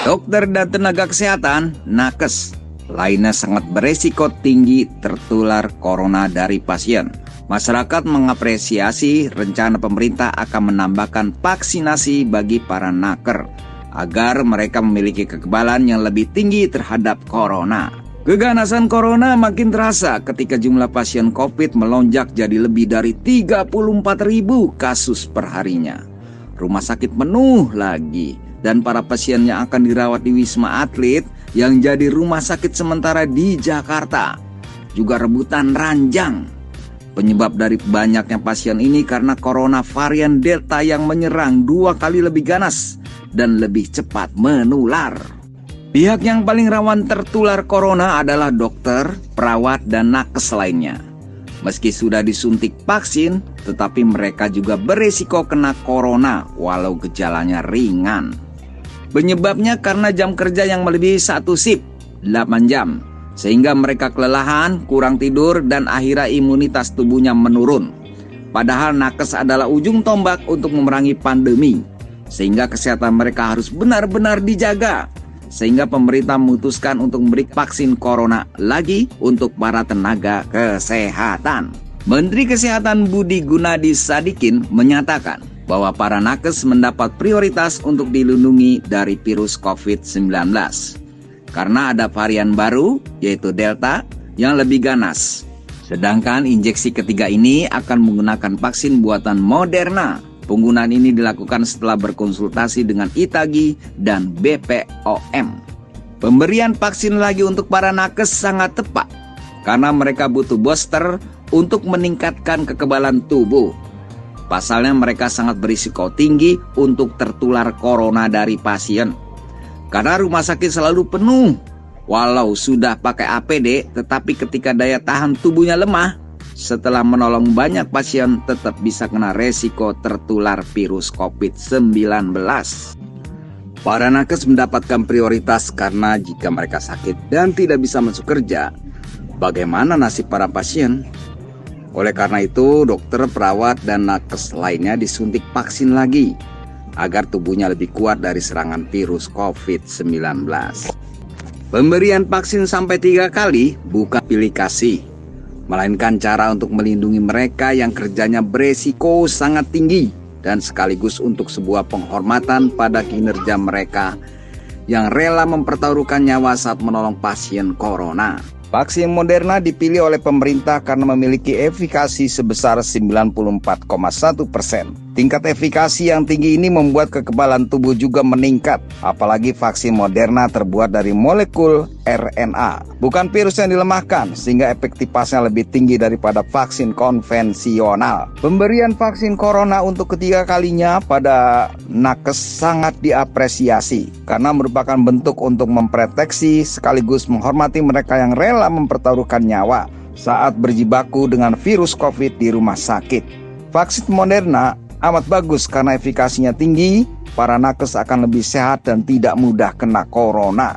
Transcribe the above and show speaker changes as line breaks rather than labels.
Dokter dan tenaga kesehatan, nakes, lainnya sangat beresiko tinggi tertular corona dari pasien. Masyarakat mengapresiasi rencana pemerintah akan menambahkan vaksinasi bagi para naker agar mereka memiliki kekebalan yang lebih tinggi terhadap corona. Keganasan corona makin terasa ketika jumlah pasien COVID melonjak jadi lebih dari 34.000 kasus perharinya. Rumah sakit penuh lagi, dan para pasien yang akan dirawat di Wisma Atlet yang jadi rumah sakit sementara di Jakarta juga rebutan ranjang. Penyebab dari banyaknya pasien ini karena corona varian Delta yang menyerang 2 kali lebih ganas dan lebih cepat menular. Pihak yang paling rawan tertular corona adalah dokter, perawat, dan nakes lainnya. Meski sudah disuntik vaksin, tetapi mereka juga beresiko kena corona walau gejalanya ringan. Penyebabnya karena jam kerja yang melebihi 1 shift, 8 jam. Sehingga mereka kelelahan, kurang tidur, dan akhirnya imunitas tubuhnya menurun. Padahal nakes adalah ujung tombak untuk memerangi pandemi. Sehingga kesehatan mereka harus benar-benar dijaga. Sehingga pemerintah memutuskan untuk memberi vaksin corona lagi untuk para tenaga kesehatan. Menteri Kesehatan Budi Gunadi Sadikin menyatakan bahwa para nakes mendapat prioritas untuk dilindungi dari virus COVID-19. Karena ada varian baru, yaitu Delta, yang lebih ganas. Sedangkan injeksi ketiga ini akan menggunakan vaksin buatan Moderna. Penggunaan ini dilakukan setelah berkonsultasi dengan Itagi dan BPOM. Pemberian vaksin lagi untuk para nakes sangat tepat, karena mereka butuh booster untuk meningkatkan kekebalan tubuh. Pasalnya mereka sangat berisiko tinggi untuk tertular corona dari pasien. Karena rumah sakit selalu penuh. Walau sudah pakai APD, tetapi ketika daya tahan tubuhnya lemah, setelah menolong banyak pasien tetap bisa kena resiko tertular virus COVID-19. Para nakes mendapatkan prioritas karena jika mereka sakit dan tidak bisa masuk kerja, bagaimana nasib para pasien? Oleh karena itu, dokter, perawat, dan nakes lainnya disuntik vaksin lagi agar tubuhnya lebih kuat dari serangan virus COVID-19. Pemberian vaksin sampai 3 kali bukan pilih kasih, melainkan cara untuk melindungi mereka yang kerjanya beresiko sangat tinggi dan sekaligus untuk sebuah penghormatan pada kinerja mereka yang rela mempertaruhkan nyawa saat menolong pasien corona. Vaksin Moderna dipilih oleh pemerintah karena memiliki efikasi sebesar 94,1%. Tingkat efikasi yang tinggi ini membuat kekebalan tubuh juga meningkat. Apalagi vaksin Moderna terbuat dari molekul RNA, bukan virus yang dilemahkan, sehingga efektivitasnya lebih tinggi daripada vaksin konvensional. Pemberian vaksin corona untuk ketiga kalinya pada nakes sangat diapresiasi, karena merupakan bentuk untuk memproteksi sekaligus menghormati mereka yang rela mempertaruhkan nyawa saat berjibaku dengan virus COVID di rumah sakit. Vaksin Moderna amat bagus karena efikasinya tinggi, para nakes akan lebih sehat dan tidak mudah kena corona.